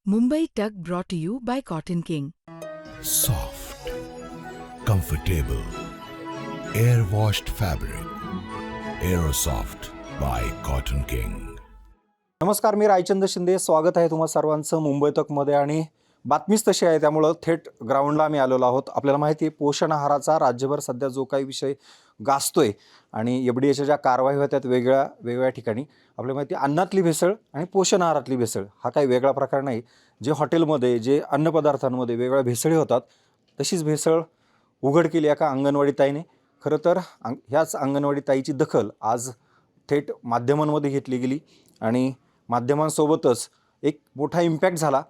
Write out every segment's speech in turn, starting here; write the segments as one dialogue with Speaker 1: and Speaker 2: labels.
Speaker 1: Mumbai Tuck brought to you by Cotton King.
Speaker 2: Soft, comfortable, air-washed fabric. Aerosoft by Cotton King.
Speaker 3: नमस्कार, मी रायचंद शिंदे. स्वागत आहे तुम्हा सर्वांचं मुंबई तकमध्ये. आणि बातमीच तशी आहे, त्यामुळं थेट ग्राउंडला आम्ही आलेलो आहोत. आपल्याला माहिती आहे, पोषण आहाराचा राज्यभर सध्या जो काही विषय गाजतोय आणि एफडीएच्या ज्या कारवाई होत्यात वेगवेगळ्या ठिकाणी, आपल्याला माहिती आहे अन्नातली भेसळ आणि पोषण आहारातली भेसळ हा काही वेगळा प्रकार नाही. जे हॉटेलमध्ये, जे अन्नपदार्थांमध्ये वेगवेगळ्या भेसळी होतात, तशीच भेसळ उघड केली एका अंगणवाडी ताईने. खरं तर ह्याच अंगणवाडी ताईची दखल आज थेट माध्यमांमध्ये घेतली गेली आणि माध्यमांसोबतच एक मोठा इम्पॅक्ट झाला.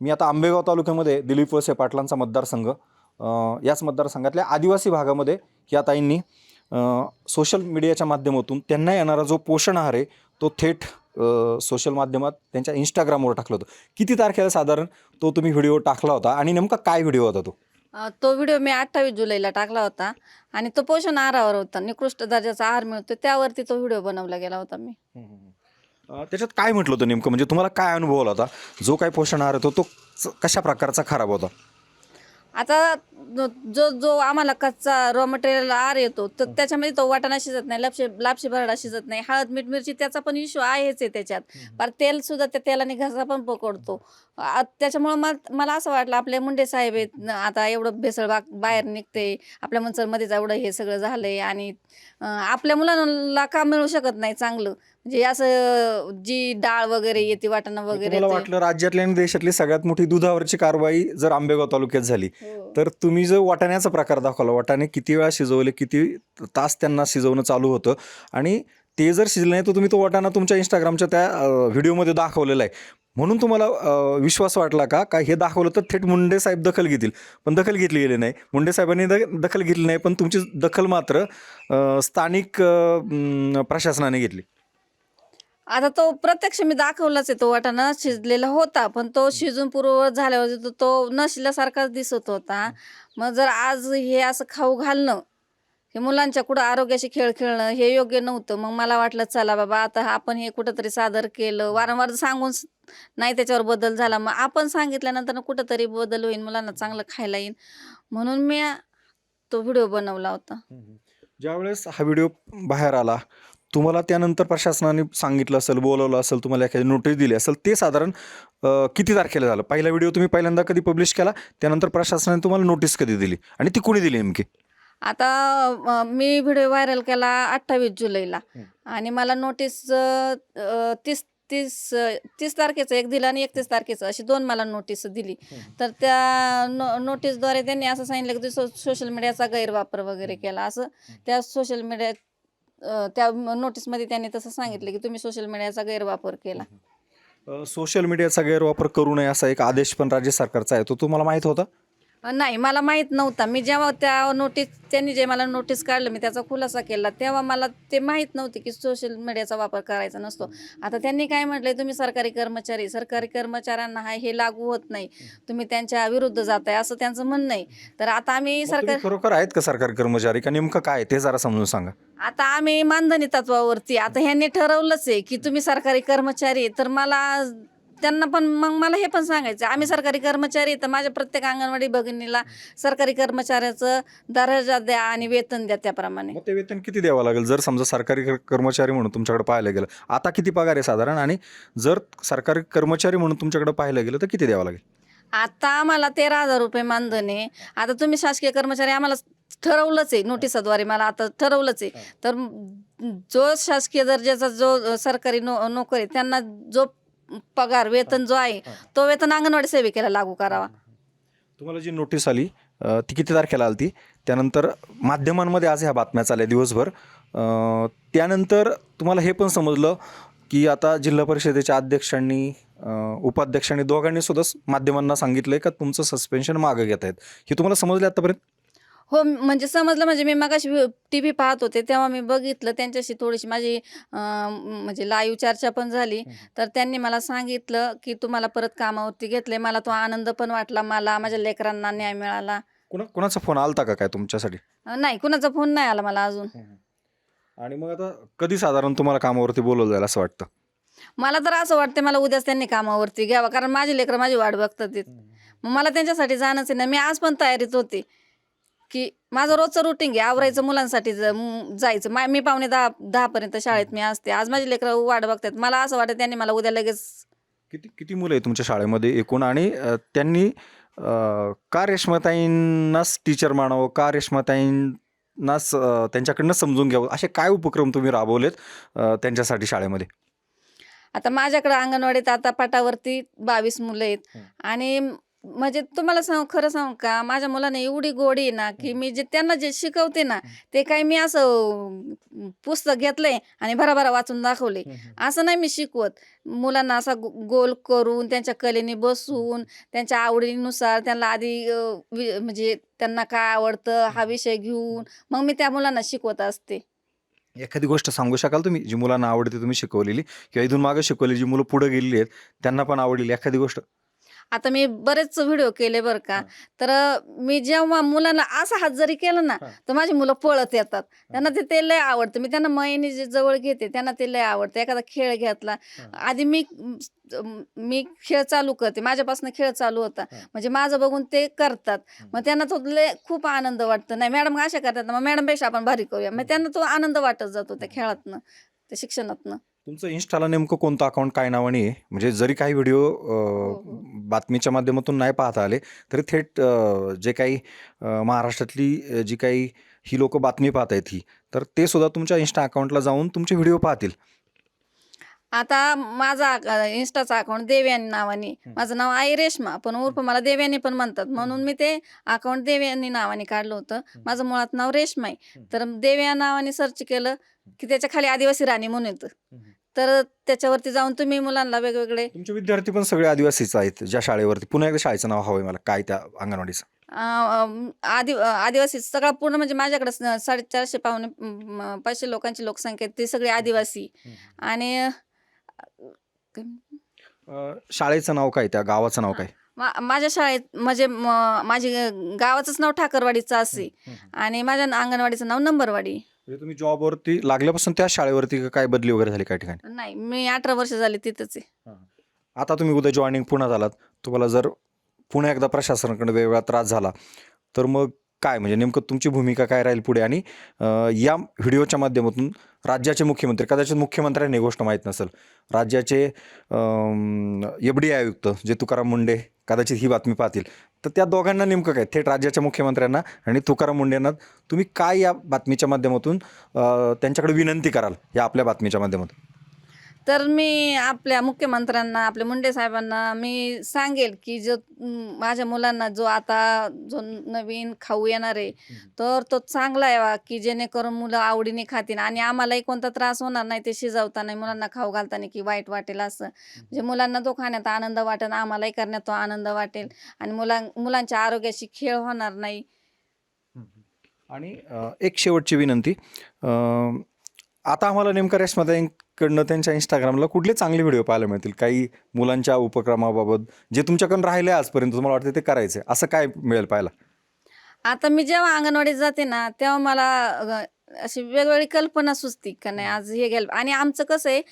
Speaker 3: मी आता आंबेगाव तालुक्यामध्ये दिलीप वळसे पाटलांचा मतदारसंघ, याच मतदारसंघातल्या आदिवासी भागामध्ये या ताईंनी सोशल मीडियाच्या माध्यमातून त्यांना येणारा जो पोषण आहार आहे तो थेट सोशल माध्यमात त्यांच्या इंस्टाग्रामवर टाकलं होतं. किती तारखेला साधारण तो तुम्ही व्हिडिओ टाकला होता आणि नेमका काय व्हिडिओ होता तो?
Speaker 4: तो व्हिडिओ मी 28 जुलैला टाकला होता आणि तो पोषण आहारावर होता. निकृष्ट दर्जाचा आहार मिळतो त्यावरती तो व्हिडिओ बनवला गेला होता मी.
Speaker 3: त्याच्यात काय म्हटलं होतं नेमकं, म्हणजे तुम्हाला काय अनुभव आला होता? जो काय पोषण आहार होता तो कशा प्रकारचा खराब होता?
Speaker 4: आता जो जो आम्हाला कच्चा रॉ मटेरियल आहार येतो तर त्याच्यामध्ये तो वाटाणा शिजत नाही, लापशी भरडा शिजत नाही, हळद मीठ मिरची त्याचा पण इश्यू आहेच आहे त्याच्यात. पर तेल सुद्धा त्या तेलाने घसा पण पकडतो. त्याच्यामुळं मला असं वाटलं आपले मुंडे साहेब आहेत, आता एवढं भेसळ बाहेर निघते, आपल्या मनसरमध्येच एवढं हे सगळं झालंय आणि आपल्या मुलांना का मिळू शकत नाही चांगलं, म्हणजे असं जी डाळ वगैरे येते, वाटाणा वगैरे
Speaker 3: मला वाटलं राज्यातली आणि देशातली सगळ्यात मोठी दुधावरची कारवाई जर आंबेगाव तालुक्यात झाली तर तुम्ही जो वाटाण्याचा प्रकार दाखवला, वाटाणे किती वेळा शिजवले, किती तास त्यांना शिजवणं चालू होतं आणि ते जर शिजलं नाही तर तुम्ही तो वाटाणा तुमच्या इंस्टाग्रामच्या त्या व्हिडिओमध्ये दाखवलेला आहे. म्हणून तुम्हाला विश्वास वाटला का हे दाखवलं तर थेट मुंडे साहेब दखल घेतील, पण दखल घेतली गेली नाही. मुंडे साहेबांनी दखल घेतली नाही, पण तुमची दखल मात्र स्थानिक प्रशासनाने घेतली.
Speaker 4: आता तो प्रत्यक्ष मी दाखवलाच आहे, तो वाटाणा शिजलेला होता पण तो शिजून पूर्ववत झाल्यावर तो न शिजल्यासारखाच दिसत होता. मग जर आज हे असं खाऊ घालणं, हे मुलांच्या कुठं आरोग्याशी खेळ खेळणं हे योग्य नव्हतं. मग मला वाटलं चला बाबा आता आपण हे कुठंतरी सादर केलं, वारंवार सांगून नाही त्याच्यावर बदल झाला, मग आपण सांगितल्यानंतर कुठंतरी बदल होईल, मुलांना चांगलं खायला येईल, म्हणून मी तो व्हिडिओ बनवला होता.
Speaker 3: ज्यावेळेस हा व्हिडिओ बाहेर आला तुम्हाला त्यानंतर प्रशासनाने सांगितलं असेल, बोलवलं असेल, तुम्हाला एखादी नोटीस दिली असेल, ते साधारण किती तारखेला झालं? पहिला व्हिडिओ तुम्ही पहिल्यांदा कधी पब्लिश केला, त्यानंतर प्रशासनाने तुम्हाला नोटीस कधी दिली आणि ती कोणी दिली नेमकी?
Speaker 4: आता मी व्हिडिओ व्हायरल केला 28 जुलैला आणि मला नोटीस 30 तारखेचं एक दिलं आणि 31 तारखेचं अशी 2 मला नोटीस दिली. तर त्या नोटीसद्वारे त्यांनी असं सांगितलं की सोशल मीडियाचा गैरवापर वगैरे केला, असं त्या सोशल मीडिया त्या नोटीसमध्ये त्यांनी तसं सांगितलं की तुम्ही सोशल मीडियाचा गैरवापर केला.
Speaker 3: सोशल मीडियाचा गैरवापर करू नये असा एक आदेश पण राज्य सरकारचा आहे, तो तुम्हाला माहीत होता?
Speaker 4: नाही, मला माहीत नव्हता. मी जेव्हा त्यांनी जे मला नोटीस काढलं, मी त्याचा खुलासा केला, तेव्हा मला ते माहीत नव्हते की सोशल मीडियाचा वापर करायचा नसतो. आता त्यांनी काय म्हटलंय, तुम्ही सरकारी कर्मचाऱ्यांना हे लागू होत नाही, तुम्ही त्यांच्या विरुद्ध जाताय, असं त्यांचं म्हणणं आहे. तर आता आम्ही
Speaker 3: खरोखर आहेत का सरकारी कर्मचारी का नेमकं काय ते जरा समजून सांगा.
Speaker 4: आता आम्ही मानधनी तत्वावरती, आता ह्यांनी ठरवलंच आहे की तुम्ही सरकारी कर्मचारी, तर त्यांना पण मग मला हे पण सांगायचं आम्ही सरकारी कर्मचारी, तर माझ्या प्रत्येक अंगणवाडी भगिनीला सरकारी कर्मचाऱ्याचं दर्जा द्या आणि वेतन द्या त्याप्रमाणे.
Speaker 3: मग ते वेतन किती द्यावं लागेल जर समजा सरकारी कर्मचारी म्हणून तुमच्याकडे पाहायला गेलं? आता किती पगार आहे साधारण, आणि जर सरकारी कर्मचारी म्हणून तुमच्याकडे पाहायला गेलं तर किती द्यावं लागेल?
Speaker 4: आता आम्हाला 13,000 रुपये मानधन आहे. आता तुम्ही शासकीय कर्मचारी आम्हाला ठरवलंच आहे, नोटिसाद्वारे मला आता ठरवलंच आहे. तर जो शासकीय दर्जाचा जो सरकारी नोकर आहे त्यांना जो पगार वेतन जो आहे तो वेतन अंगणवाडी सेविकेला लागू करावा.
Speaker 3: तुम्हाला जी नोटीस आली ती किती तारखेला आली? त्यानंतर माध्यमांमध्ये आज ह्या बातम्या चालल्या दिवसभर, त्यानंतर तुम्हाला हे पण समजलं की आता जिल्हा परिषदेच्या अध्यक्षांनी उपाध्यक्षांनी दोघांनी सुद्धा माध्यमांना सांगितलंय का तुमचं सस्पेन्शन मागं घेत आहेत, हे तुम्हाला समजलं आतापर्यंत?
Speaker 4: हो, म्हणजे समजलं. म्हणजे मी मगाशी TV पाहत होते तेव्हा मी बघितलं, त्यांच्याशी थोडीशी माझी म्हणजे लाईव्ह चर्चा पण झाली. तर त्यांनी मला सांगितलं की तुम्हाला परत कामावरती घेतले. मला तो आनंद पण वाटला, मला माझ्या लेकरांना न्याय मिळाला.
Speaker 3: कोणाचा फोन आलता का काय तुमच्यासाठी?
Speaker 4: नाही, कुणाचा फोन नाही आला मला अजून.
Speaker 3: आणि मग आता कधी साधारण तुम्हाला कामावरती बोलवलं जाईल असं वाटतं?
Speaker 4: मला तर असं वाटतं मला उद्याच त्यांनी कामावरती घ्यावं, कारण माझी लेकरं माझी वाट बघतात आहेत. मग मला त्यांच्यासाठी जाणंच आहे ना. मी आज पण तयारीत होते की माझं रोजचं रुटीन आहे, आवरायचं मुलांसाठी जायचं. मी पावणे 10 शाळेत मी असते. आज माझी लेकरं वाट बघतात. मला असं वाटतं त्यांनी मला उद्या लगेच.
Speaker 3: किती किती मुलं आहे तुमच्या शाळेमध्ये एकूण? आणि त्यांनी का रेश्माताईंनाच टीचर मानावं, का रेश्माताईंनाच त्यांच्याकडनं समजून घ्यावं, असे काय उपक्रम तुम्ही राबवलेत त्यांच्यासाठी शाळेमध्ये?
Speaker 4: आता माझ्याकडे अंगणवाडीत आता पाटावरती 22 मुलं आहेत. आणि म्हणजे तुम्हाला खरं सांगू का, माझ्या मुलांना एवढी गोडी आहे ना, की मी त्यांना जे शिकवते ना, ते काही मी असं पुस्तक घेतलंय आणि भराभरा वाचून दाखवले असं नाही मी शिकवत. मुलांना असा गोल करून त्यांच्या कलेने बसून त्यांच्या आवडीनुसार त्यांना आधी म्हणजे त्यांना काय आवडतं हा विषय घेऊन मग मी त्या मुलांना शिकवत असते.
Speaker 3: एखादी गोष्ट सांगू शकाल तुम्ही जी मुलांना आवडते तुम्ही शिकवलेली, किंवा इथून मागे शिकवली जी मुलं पुढे गेलेली आहेत त्यांना पण आवडलेली एखादी गोष्ट?
Speaker 4: आता मी बरेच व्हिडिओ केले बरं का. तर मी जेव्हा मुलांना असा हात जरी केला ना, तर माझी मुलं पळत येतात. त्यांना ते लय आवडतं. मी त्यांना मैनी जे जवळ घेते त्यांना ते लय आवडतं. एखादा खेळ घेतला आधी मी खेळ चालू करते, माझ्यापासून खेळ चालू होता म्हणजे माझं बघून ते करतात. मग त्यांना तो लय खूप आनंद वाटतो. नाही मॅडम अशा करतात ना, मग मॅडमपेक्षा आपण भारी करूया. मग त्यांना तो आनंद वाटत जातो त्या खेळातनं, त्या शिक्षणातनं.
Speaker 3: तुमचं इन्स्टाला नेमकं कोणतं अकाउंट काय नावाने आहे? म्हणजे जरी काही व्हिडिओ बातमीच्या माध्यमातून नाही पाहता आले तरी थेट जे काही महाराष्ट्रातली जी काही ही लोक बातमी पाहत आहेत ही, तर ते सुद्धा तुमच्या इन्स्टा अकाउंटला जाऊन तुमचे व्हिडिओ पाहतील.
Speaker 4: आता माझा इन्स्टाचा अकाउंट देवयानी नावाने, माझं नाव आहे रेश्मा, पण उर्फ मला देवयानी पण म्हणतात, म्हणून मी ते अकाउंट देवयानी नावाने काढलं होतं. माझं मुळात नाव रेश्मा आहे. तर देवया नावाने सर्च केलं की त्याच्या खाली आदिवासी राणी म्हणून येतं. तर त्याच्यावरती जाऊन तुम्ही मुलांना वेगवेगळे
Speaker 3: तुमचे विद्यार्थी पण सगळे आदिवासीच आहेत ज्या शाळेवरती? पुन्हा एकदा शाळेचं नाव हवंय मला, काय त्या अंगणवाडीचं?
Speaker 4: आदिवासी सगळा पूर्ण म्हणजे माझ्याकडे 450 पावणे 500 लोकांची लोकसंख्या आहे. ते सगळे आदिवासी. आणि
Speaker 3: शाळेचं नाव काय, त्या गावाचं नाव काय?
Speaker 4: माझ्या शाळेत म्हणजे माझी गावाचंच नाव ठाकरवाडीचं असे आणि माझ्या अंगणवाडीचं नाव नंबरवाडी.
Speaker 3: म्हणजे तुम्ही जॉबवरती लागल्यापासून त्या शाळेवरती काय बदली वगैरे झाली काय ठिकाणी?
Speaker 4: नाही, मी 18 वर्ष झाली तिथंच आहे.
Speaker 3: आता तुम्ही उद्या जॉईनिंग पुन्हा झालात, तुम्हाला जर पुन्हा एकदा प्रशासनाकडे वेगवेगळा त्रास झाला तर मग काय, म्हणजे नेमकं तुमची भूमिका काय राहील पुढे? आणि या व्हिडिओच्या माध्यमातून राज्याचे मुख्यमंत्री, कदाचित मुख्यमंत्र्यांनी ही गोष्ट माहीत नसेल, राज्याचे FDI आयुक्त जे तुकाराम मुंडे कदाचित ही बातमी पाहतील, तर त्या दोघांना नेमकं काय, थेट राज्याच्या मुख्यमंत्र्यांना आणि तुकाराम मुंडेंना तुम्ही काय या बातमीच्या माध्यमातून त्यांच्याकडे विनंती कराल या आपल्या बातमीच्या माध्यमातून?
Speaker 4: तर मी आपल्या मुख्यमंत्र्यांना, आपल्या मुंडे साहेबांना मी सांगेल की माझ्या मुलांना जो नवीन खाऊ येणार आहे तर तो चांगला यावा, की जेणेकरून मुलं आवडीने खातील आणि आम्हालाही कोणता त्रास होणार नाही ते शिजवताना, मुलांना खाऊ घालताना की वाईट वाटेल असं. म्हणजे मुलांना तो खाण्यात आनंद वाटेल, आम्हालाही करण्यात तो आनंद वाटेल आणि मुलांच्या आरोग्याशी खेळ होणार नाही.
Speaker 3: आणि एक शेवटची विनंती, आता आम्हाला नेमकं रेश्माताईंकडनं त्यांच्या इंस्टाग्रामला कुठले चांगले व्हिडिओ पाहायला मिळतील? काही मुलांच्या उपक्रमाबाबत जे तुमच्याकडून राहिले आजपर्यंत, तुम्हाला वाटतं ते करायचं, असं काय मिळेल पाहायला?
Speaker 4: आता मी जेव्हा अंगणवाडीत जाते ना, तेव्हा मला अशी वेगवेगळी कल्पना सुचते का नाही आज हे गेलं. आणि आमचं कसं आहे,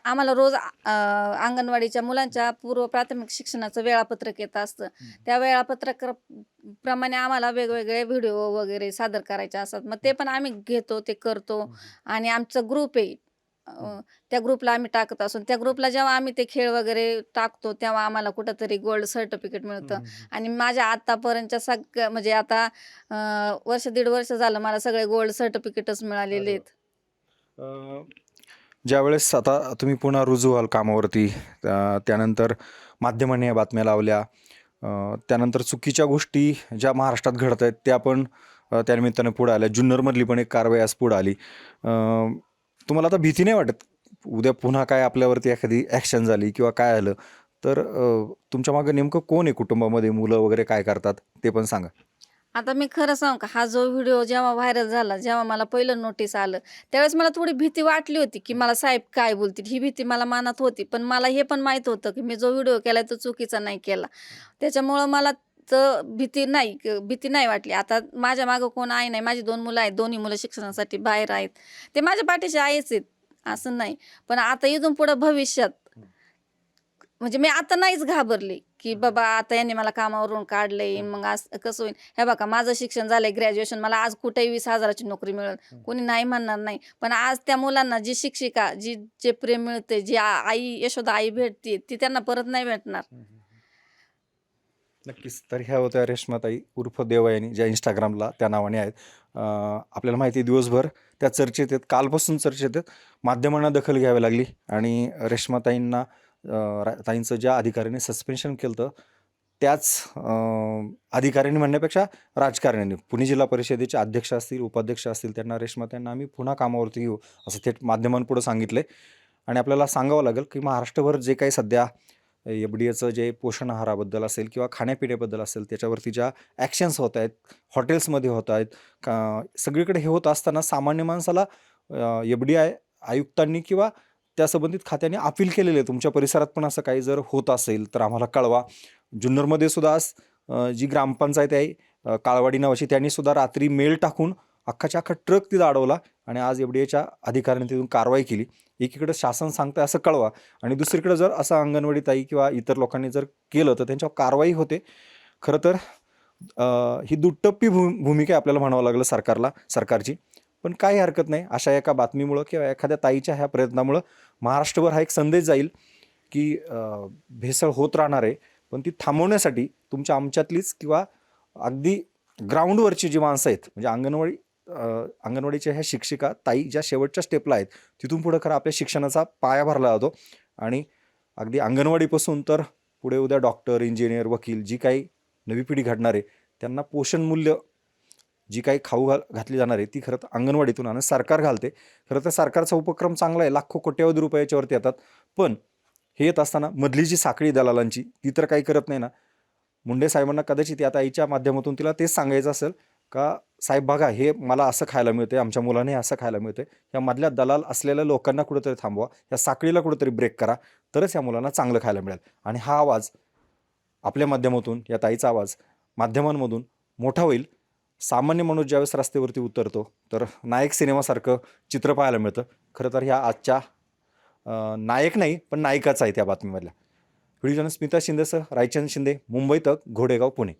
Speaker 4: आम्हाला रोज अंगणवाडीच्या मुलांच्या पूर्व प्राथमिक शिक्षणाचं वेळापत्रक येत असतं. त्या वेळापत्रकाप्रमाणे आम्हाला वेगवेगळे व्हिडिओ वगैरे सादर करायचे असतात. मग ते पण आम्ही घेतो, ते करतो. आणि आमचा ग्रुप आहे, त्या ग्रुपला आम्ही टाकत असून त्या ग्रुपला जेव्हा आम्ही ते खेळ वगैरे टाकतो तेव्हा आम्हाला कुठंतरी गोल्ड सर्टिफिकेट मिळतं. आणि माझ्या आतापर्यंतच्या म्हणजे आता वर्ष 1.5 वर्ष झालं मला सगळे गोल्ड सर्टिफिकेटच मिळालेले आहेत.
Speaker 3: ज्यावेळेस आता तुम्ही पुन्हा रुजू व्हाल कामावरती, त्यानंतर माध्यमांनी या बातम्या लावल्या, त्यानंतर चुकीच्या गोष्टी ज्या महाराष्ट्रात घडत आहेत त्या पण त्यानिमित्ताने पुढे आल्या, जुन्नरमधली पण एक कारवाई आज पुढे आली. तुम्हाला आता भीती नाही वाटत उद्या पुन्हा काय आपल्यावरती एखादी ॲक्शन झाली किंवा काय आलं तर तुमच्या मागे नेमकं कोण आहे कुटुंबामध्ये, मुलं वगैरे काय करतात ते पण सांगा?
Speaker 4: आता मी खरं सांगू का, हा जो व्हिडिओ जेव्हा व्हायरल झाला, जेव्हा मला पहिलं नोटीस आलं त्यावेळेस मला थोडी भीती वाटली होती की मला साहेब काय बोलतील, ही भीती मला मनात होती. पण मला हे पण माहीत होतं की मी जो व्हिडिओ केला तो चुकीचा नाही केला, त्याच्यामुळं मला तर भीती नाही वाटली. आता माझ्या मागं कोण आहे नाही, माझी 2 मुलं आहेत, दोन्ही मुलं शिक्षणासाठी बाहेर आहेत, ते माझ्या पाठीशी आहेच आहेत. असं नाही. पण आता इथून पुढं भविष्यात म्हणजे मी आता नाहीच घाबरली की बाबा आता यांनी मला कामावरून काढलंय, मग आज कसं होईल. हे बघा माझं शिक्षण झालंय, ग्रॅज्युएशन, मला आज कुठेही 20,000ची नोकरी मिळेल, कोणी नाही म्हणणार नाही. पण आज त्या मुलांना जी शिक्षिका, जे प्रेम मिळते, जी आई यशोदा आई भेटते, ती त्यांना परत नाही भेटणार.
Speaker 3: नक्कीच. तर ह्या होत्या रेश्माताई उर्फ देवयानी, ज्या इंस्टाग्रामला त्या नावाने आहेत. आपल्याला माहिती आहे दिवसभर त्या चर्चेत आहेत, कालपासून चर्चेत आहेत. माध्यमांना दखल घ्यावी लागली आणि रेश्माताईंना ताईंचं ज्या अधिकाऱ्याने सस्पेन्शन केलं होतं त्याच अधिकाऱ्यांनी म्हणण्यापेक्षा राजकारण्यांनी, पुणे जिल्हा परिषदेचे अध्यक्ष असतील, उपाध्यक्ष असतील, त्यांना रेश्माताईंना आम्ही पुन्हा कामावरती घेऊ असं थेट माध्यमांपुढे सांगितले. आणि आपल्याला सांगावं लागेल की महाराष्ट्रभर जे काही सध्या FDA जे पोषण आहाराबद्दल असेल किंवा खाण्यापिण्याबद्दल असेल त्याच्यावरती ज्या ॲक्शन्स होत आहेत, हॉटेल्समध्ये होत आहेत, सगळीकडे हे होत असताना सामान्य माणसाला FDA आयुक्तांनी किंवा त्या संबंधित खात्याने अपील केलेले आहे. तुमच्या परिसरात पण असं काही जर होत असेल तर आम्हाला कळवा. जुन्नरमध्ये सुद्धा आज जी ग्रामपंचायत आहे काळवाडी नावाची, त्यांनी सुद्धा रात्री मेल टाकून अख्खाच्या अख्खा ट्रक तिथं अडवला आणि आज FDAच्या अधिकाऱ्यांनी तिथून कारवाई केली. एकीकडे शासन सांगतं असं कळवा आणि दुसरीकडे जर असं अंगणवाडी ताई किंवा इतर लोकांनी जर केलं तर त्यांच्यावर कारवाई होते. खरं तर ही दुटप्पी भूमिका आपल्याला म्हणावं लागलं सरकारची. पण काही हरकत नाही. अशा एका बातमीमुळं किंवा एखाद्या ताईच्या ह्या प्रयत्नामुळं महाराष्ट्रभर हा एक संदेश जाईल की भेसळ होत राहणार आहे, पण ती थांबवण्यासाठी तुमच्या आमच्यातलीच किंवा अगदी ग्राउंडवरची जी माणसं आहेत, म्हणजे अंगणवाडीच्या ह्या शिक्षिका ताई ज्या शेवटच्या स्टेपला आहेत, तिथून पुढं खरं आपल्या शिक्षणाचा पाया भरला जातो. आणि अगदी अंगणवाडीपासून तर पुढे उद्या डॉक्टर, इंजिनियर, वकील, जी काही नवी पिढी घडणार आहे त्यांना पोषण मूल्य जी काही खाऊ घातली जाणार आहे ती खरं तर अंगणवाडीतून आणि सरकार घालते. खरं तर सरकारचा उपक्रम चांगला आहे, लाखो कोट्यवधी रुपये याच्यावरती येतात. पण हे येत असताना मधली जी साखळी दलालांची ती तर काही करत नाही ना. मुंडे साहेबांना कदाचित या ताईच्या माध्यमातून तिला तेच सांगायचं असेल का साहेब बघा, हे मला असं खायला मिळते, आमच्या मुलाने असं खायला मिळते, या मधल्या दलाल असलेल्या लोकांना कुठेतरी थांबवा, या साखळीला कुठेतरी ब्रेक करा, तरच या मुलांना चांगलं खायला मिळेल. आणि हा आवाज आपल्या माध्यमातून, या ताईचा आवाज माध्यमांमधून मोठा होईल. सामान्य माणूस ज्यावेळेस रस्त्यावरती उतरतो तर नायक सिनेमासारखं चित्र पाहायला मिळतं. खरं तर ह्या आजच्या नायक नाही पण नायिकाच आहे त्या बातमीमधल्या. व्हिडिओ जर्नलिस्ट स्मिता शिंदेसह रायचंद शिंदे, मुंबई तक, घोडेगाव, पुणे.